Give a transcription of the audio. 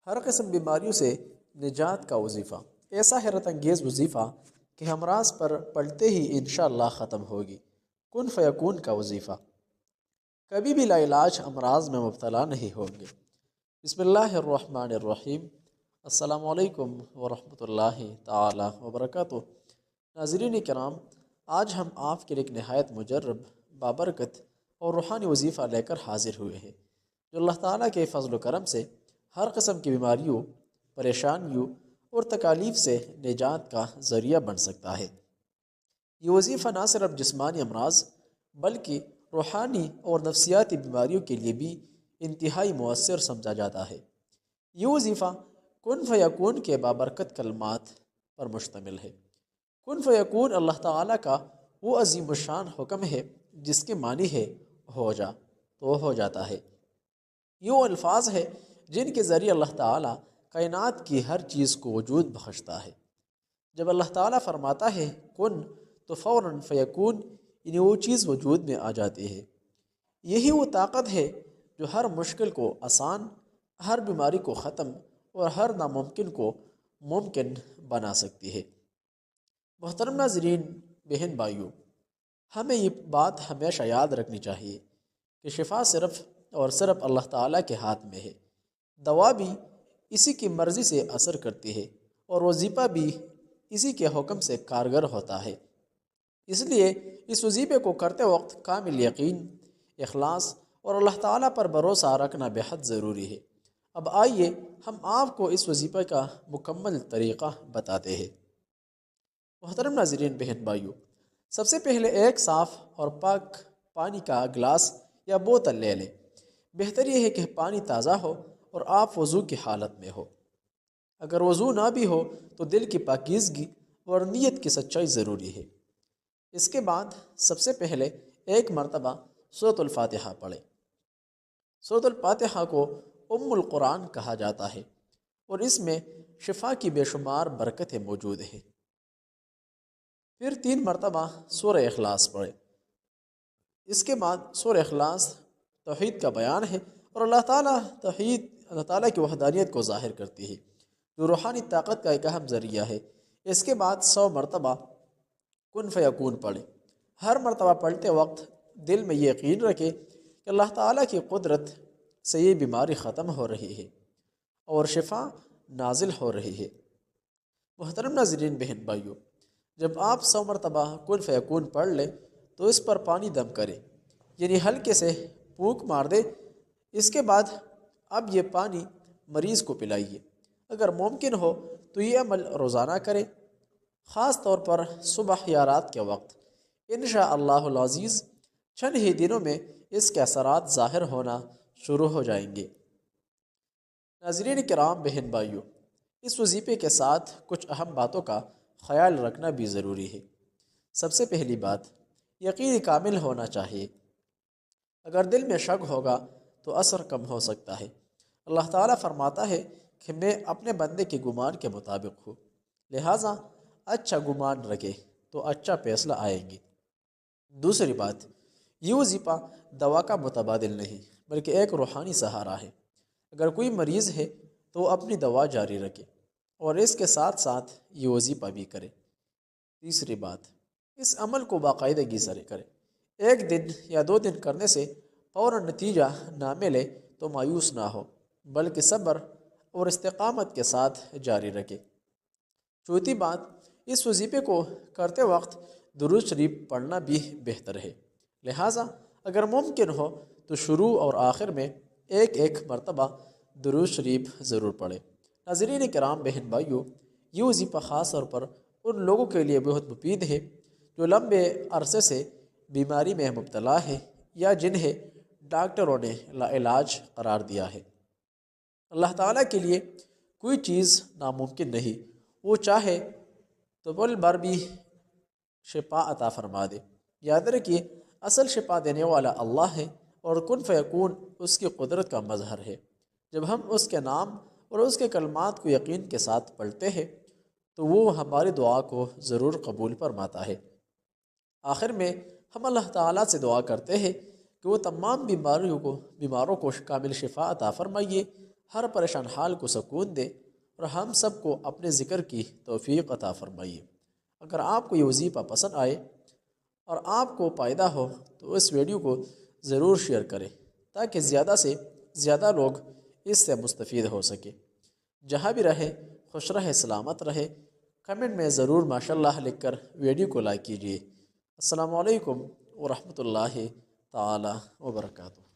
ہر قسم بیماریوں سے نجات کا وظیفہ، ایسا حیرت انگیز وظیفہ کہ امراض پر پڑھتے ہی انشاءاللہ ختم ہوگی۔ کن فیکون کا وظیفہ، کبھی بھی لا علاج امراض میں مبتلا نہیں ہوں گے۔ بسم اللہ الرحمن الرحیم۔ السلام علیکم ورحمۃ اللہ تعالی وبرکاتہ۔ ناظرین کرام، آج ہم آپ کے لیے ایک نہایت مجرب، بابرکت اور روحانی وظیفہ لے کر حاضر ہوئے ہیں، جو اللہ تعالیٰ کے فضل و کرم سے ہر قسم کی بیماریوں، پریشانیوں اور تکالیف سے نجات کا ذریعہ بن سکتا ہے۔ یہ وظیفہ نہ صرف جسمانی امراض بلکہ روحانی اور نفسیاتی بیماریوں کے لیے بھی انتہائی مؤثر سمجھا جاتا ہے۔ یہ وظیفہ کن فیکون کے بابرکت کلمات پر مشتمل ہے۔ کن فیکون اللہ تعالیٰ کا وہ عظیم الشان حکم ہے جس کے معنی ہے ہو جا تو ہو جاتا ہے۔ یہ وہ الفاظ ہے جن کے ذریعے اللہ تعالیٰ کائنات کی ہر چیز کو وجود بخشتا ہے۔ جب اللہ تعالیٰ فرماتا ہے کن تو فوراً فیکون، یعنی وہ چیز وجود میں آ جاتی ہے۔ یہی وہ طاقت ہے جو ہر مشکل کو آسان، ہر بیماری کو ختم اور ہر ناممکن کو ممکن بنا سکتی ہے۔ محترم ناظرین، بہن بھائیوں، ہمیں یہ بات ہمیشہ یاد رکھنی چاہیے کہ شفا صرف اور صرف اللہ تعالیٰ کے ہاتھ میں ہے۔ دوا بھی اسی کی مرضی سے اثر کرتی ہے اور وظیفہ بھی اسی کے حکم سے کارگر ہوتا ہے۔ اس لیے اس وظیفے کو کرتے وقت کامل یقین، اخلاص اور اللہ تعالیٰ پر بھروسہ رکھنا بے حد ضروری ہے۔ اب آئیے ہم آپ کو اس وظیفے کا مکمل طریقہ بتاتے ہیں۔ محترم ناظرین، بہن بھائیوں، سب سے پہلے ایک صاف اور پاک پانی کا گلاس یا بوتل لے لیں۔ بہتر یہ ہے کہ پانی تازہ ہو اور آپ وضو کی حالت میں ہو۔ اگر وضو نہ بھی ہو تو دل کی پاکیزگی اور نیت کی سچائی ضروری ہے۔ اس کے بعد سب سے پہلے ایک مرتبہ سورۃ الفاتحہ پڑھیں۔ سورۃ الفاتحہ کو ام القرآن کہا جاتا ہے اور اس میں شفا کی بے شمار برکتیں موجود ہیں۔ پھر 3 مرتبہ سورہ اخلاص پڑھیں۔ اس کے بعد سورہ اخلاص توحید کا بیان ہے اور اللہ تعالیٰ کی وحدانیت کو ظاہر کرتی ہے، جو روحانی طاقت کا ایک اہم ذریعہ ہے۔ اس کے بعد 100 مرتبہ کن فیکون پڑھیں۔ ہر مرتبہ پڑھتے وقت دل میں یہ یقین رکھے کہ اللہ تعالیٰ کی قدرت سے یہ بیماری ختم ہو رہی ہے اور شفا نازل ہو رہی ہے۔ محترم ناظرین، بہن بھائیوں، جب آپ 100 مرتبہ کن فیکون پڑھ لیں تو اس پر پانی دم کریں، یعنی ہلکے سے پھونک مار دے۔ اس کے بعد اب یہ پانی مریض کو پلائیے۔ اگر ممکن ہو تو یہ عمل روزانہ کریں، خاص طور پر صبح یا رات کے وقت۔ انشاءاللہ العزیز چند ہی دنوں میں اس کے اثرات ظاہر ہونا شروع ہو جائیں گے۔ ناظرین کرام، بہن بھائیوں، اس وظیفے کے ساتھ کچھ اہم باتوں کا خیال رکھنا بھی ضروری ہے۔ سب سے پہلی بات، یقین کامل ہونا چاہیے۔ اگر دل میں شک ہوگا تو اثر کم ہو سکتا ہے۔ اللہ تعالیٰ فرماتا ہے کہ میں اپنے بندے کے گمان کے مطابق ہوں، لہٰذا اچھا گمان رکھے تو اچھا فیصلہ آئیں گے۔ دوسری بات، یہ وظیفہ دوا کا متبادل نہیں بلکہ ایک روحانی سہارا ہے۔ اگر کوئی مریض ہے تو وہ اپنی دوا جاری رکھے اور اس کے ساتھ ساتھ یہ وظیفہ بھی کرے۔ تیسری بات، اس عمل کو باقاعدگی سے کرے۔ 1 دن یا 2 دن کرنے سے فوراً نتیجہ نہ ملے تو مایوس نہ ہو بلکہ صبر اور استقامت کے ساتھ جاری رکھے۔ چوتھی بات، اس وظیفے کو کرتے وقت درود شریف پڑھنا بھی بہتر ہے، لہٰذا اگر ممکن ہو تو شروع اور آخر میں ایک مرتبہ درود شریف ضرور پڑھیں۔ ناظرین کرام، بہن بھائیوں، یہ وظیفہ خاص طور پر ان لوگوں کے لیے بہت مفید ہے جو لمبے عرصے سے بیماری میں مبتلا ہے یا جنہیں ڈاکٹروں نے لا علاج قرار دیا ہے۔ اللہ تعالیٰ کے لیے کوئی چیز ناممکن نہیں، وہ چاہے تو پل بھر بھی شفا عطا فرما دے۔ یاد رکھیے، اصل شفا دینے والا اللہ ہے اور کن فیکون اس کی قدرت کا مظہر ہے۔ جب ہم اس کے نام اور اس کے کلمات کو یقین کے ساتھ پڑھتے ہیں تو وہ ہماری دعا کو ضرور قبول فرماتا ہے۔ آخر میں ہم اللہ تعالیٰ سے دعا کرتے ہیں کہ وہ تمام بیماروں کو کامل شفا عطا فرمائیے، ہر پریشان حال کو سکون دے اور ہم سب کو اپنے ذکر کی توفیق عطا فرمائیے۔ اگر آپ کو یہ وظیفہ پسند آئے اور آپ کو فائدہ ہو تو اس ویڈیو کو ضرور شیئر کریں تاکہ زیادہ سے زیادہ لوگ اس سے مستفید ہو سکے۔ جہاں بھی رہے خوش رہے سلامت رہے، کمنٹ میں ضرور ماشاءاللہ لکھ کر ویڈیو کو لائک کیجیے۔ السلام علیکم ورحمۃ اللہ تعالی وبرکاتہ۔